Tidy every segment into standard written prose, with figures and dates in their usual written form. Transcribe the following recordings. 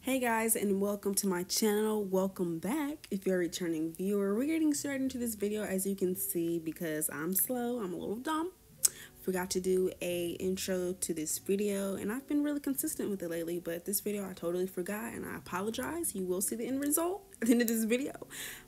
Hey guys, and welcome to my channel. Welcome back if you're a returning viewer. We're getting started into this video, as you can see, because I'm slow, I'm a little dumb. Forgot to do a intro to this video, and I've been really consistent with it lately, but this video I totally forgot, and I apologize. You will see the end result at the end of this video.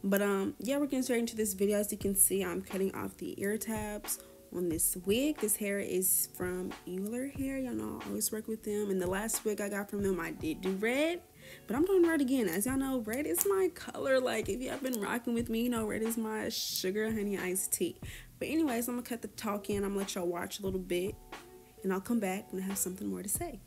But yeah, we're getting started into this video. As you can see, I'm cutting off the ear tabs on this wig. This hair is from Eullair hair. Y'all know I always work with them, and the last wig I got from them, I did do red, but I'm doing red again. As y'all know, red is my color. Like, if you have been rocking with me, you know red is my sugar honey iced tea. But anyways, I'm gonna cut the talk in. I'm gonna let y'all watch a little bit, and I'll come back and have something more to say.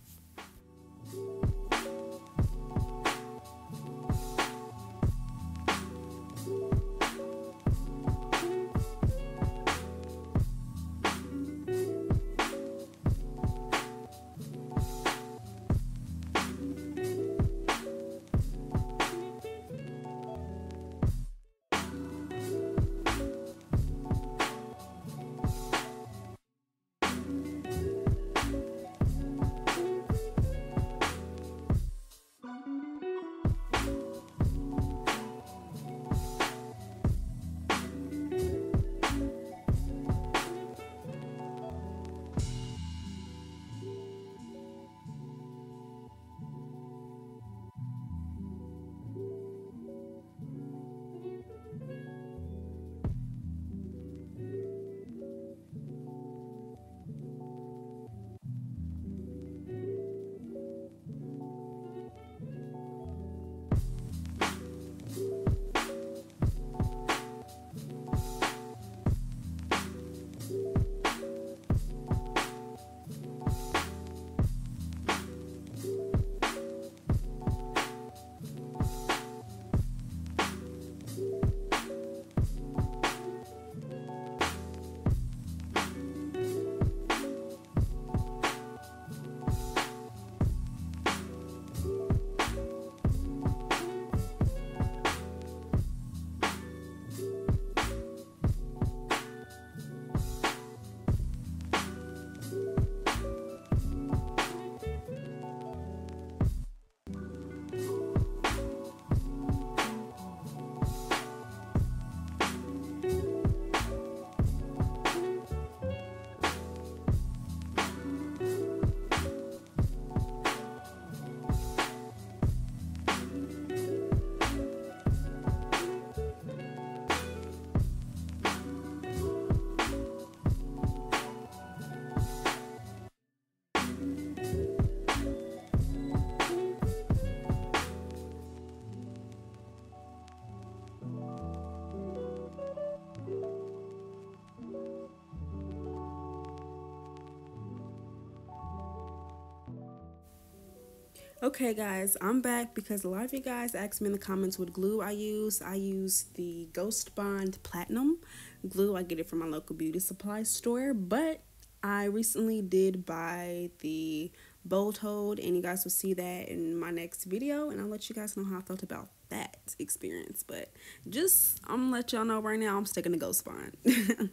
Okay guys, I'm back because a lot of you guys asked me in the comments what glue I use. I use the Ghost Bond Platinum glue. I get it from my local beauty supply store, but I recently did buy the Bold Hold, and you guys will see that in my next video, and I'll let you guys know how I felt about that experience. But just, I'm gonna let y'all know right now, I'm sticking to Ghost Bond.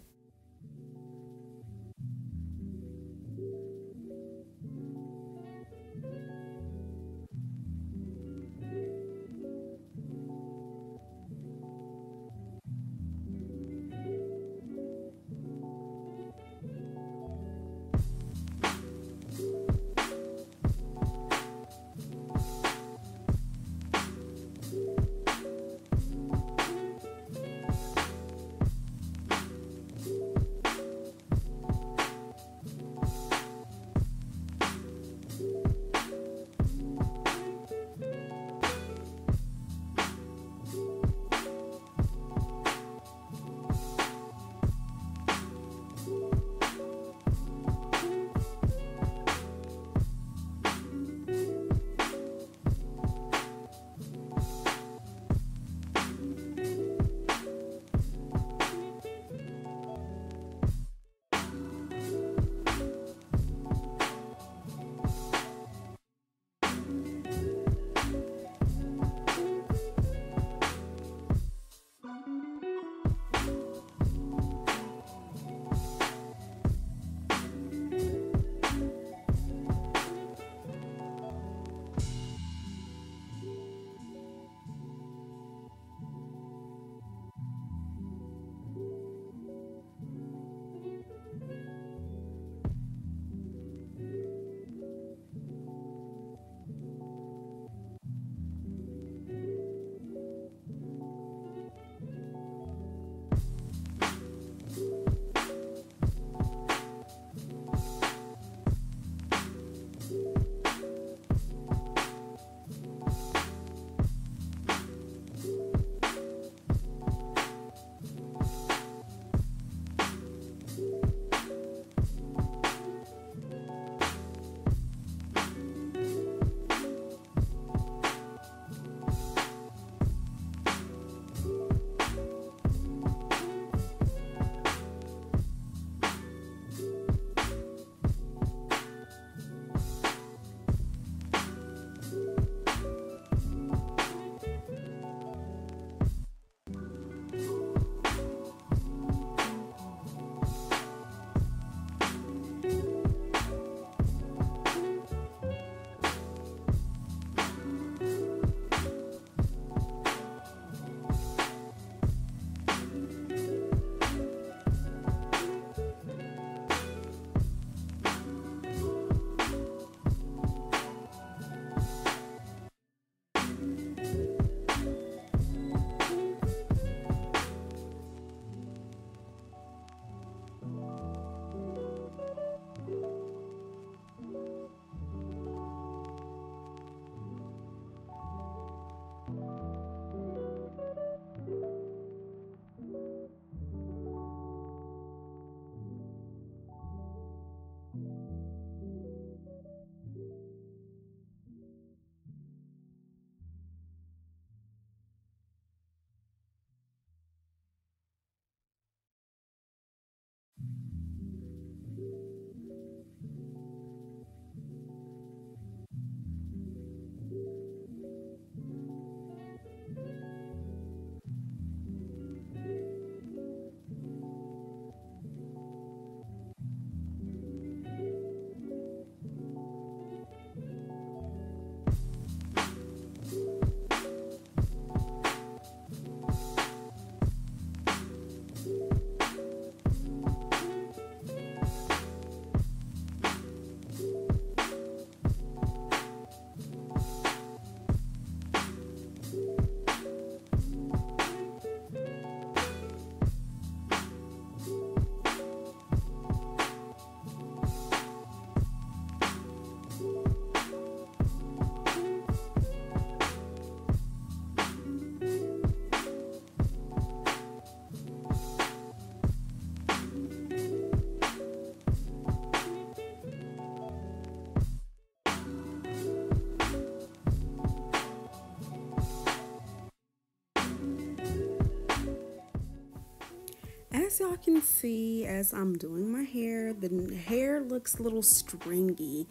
as y'all can see, as I'm doing my hair, the hair looks a little stringy.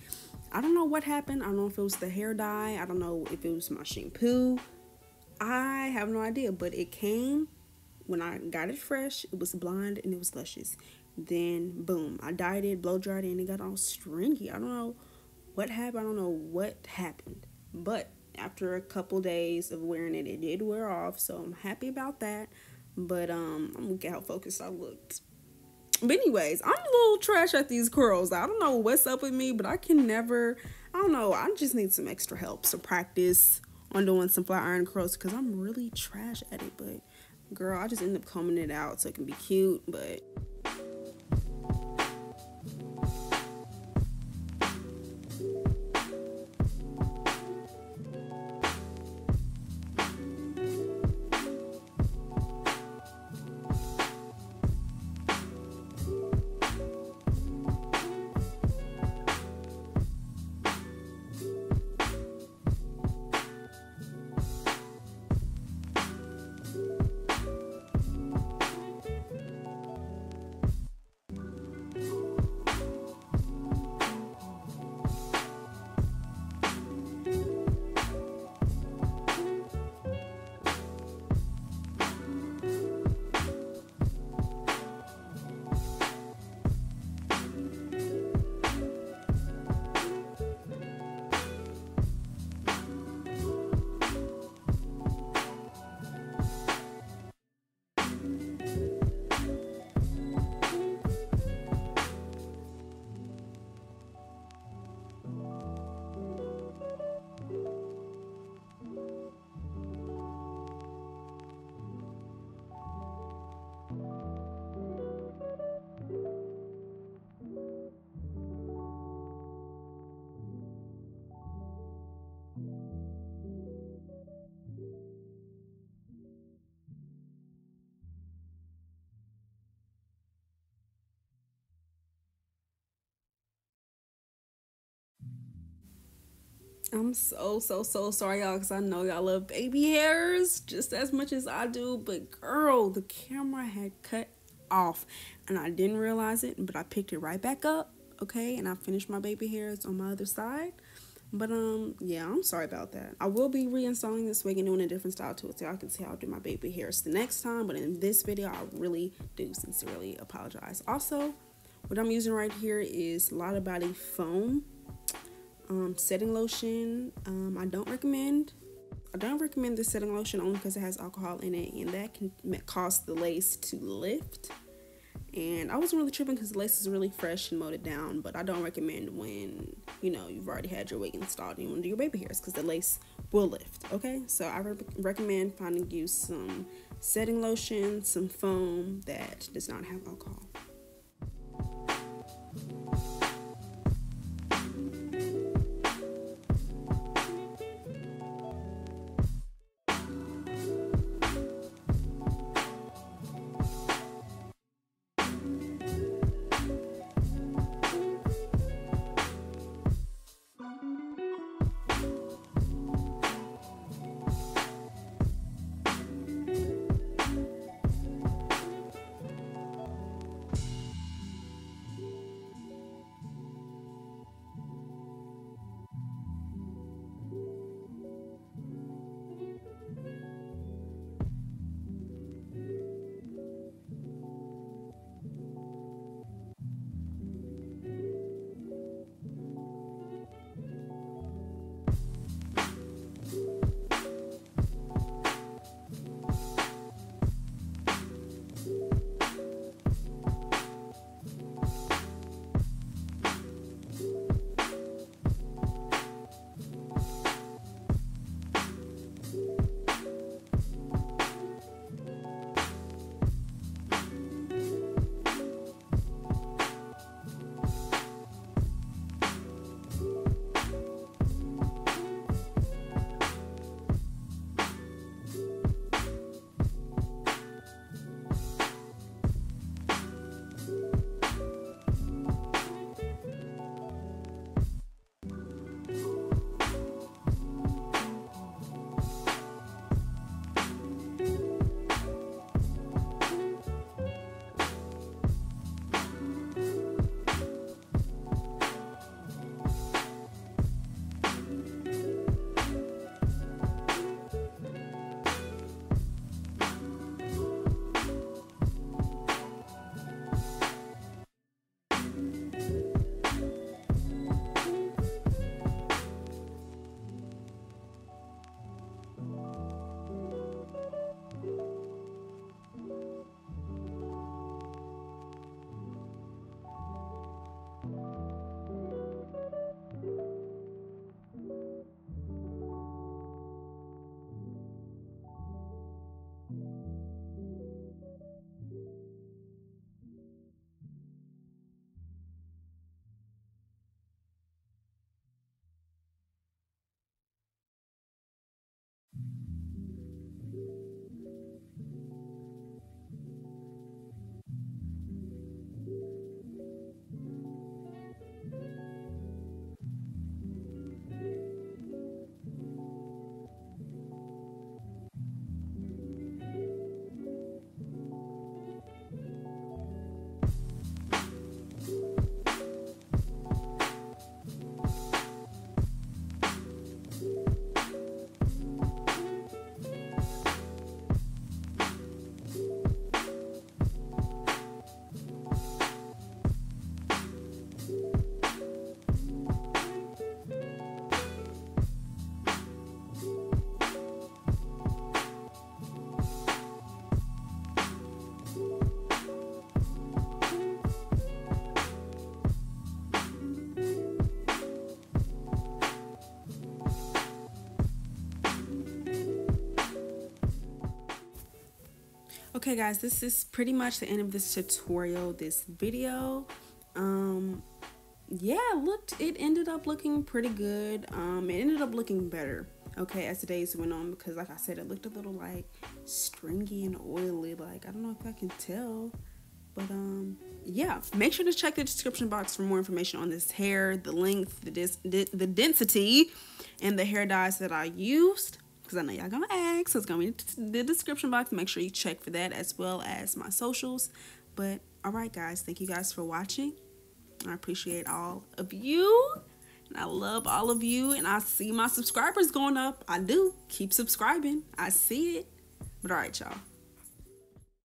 I don't know what happened. I don't know if it was the hair dye. I don't know if it was my shampoo. I have no idea, but it came when I got it fresh. It was blonde and it was luscious. Then boom, I dyed it, blow dried it, and it got all stringy. I don't know what happened. I don't know what happened, but after a couple days of wearing it, it did wear off. So I'm happy about that. But I'm gonna get how focused I looked. But anyways, I'm a little trash at these curls. I don't know what's up with me, but I can never. I don't know. I just need some extra help, some practice on doing some flat iron curls because I'm really trash at it. But girl, I just end up combing it out so it can be cute. But I'm so sorry, y'all, because I know y'all love baby hairs just as much as I do. But girl, the camera had cut off and I didn't realize it, but I picked it right back up, okay? And I finished my baby hairs on my other side. But yeah, I'm sorry about that. I will be reinstalling this wig and doing a different style to it so y'all can see how I do my baby hairs the next time. But in this video, I really do sincerely apologize. Also, what I'm using right here is a lot of body foam. Setting lotion. I don't recommend this setting lotion only because it has alcohol in it and that can cause the lace to lift. And I wasn't really tripping because the lace is really fresh and mowed down, but I don't recommend when, you know, you've already had your wig installed and you want to do your baby hairs because the lace will lift, okay? So I recommend finding you some setting lotion, some foam that does not have alcohol. Okay guys, this is pretty much the end of this tutorial, this video. Yeah, it ended up looking pretty good. It ended up looking better, okay, as the days went on, because like I said, it looked a little like stringy and oily. Like, I don't know if I can tell, but yeah, make sure to check the description box for more information on this hair, the length, the density, and the hair dyes that I used, because I know y'all gonna ask, so it's gonna be in the description box. Make sure you check for that, as well as my socials. But all right guys, thank you guys for watching. I appreciate all of you, and I love all of you, and I see my subscribers going up. I do. Keep subscribing. I see it. But all right, y'all.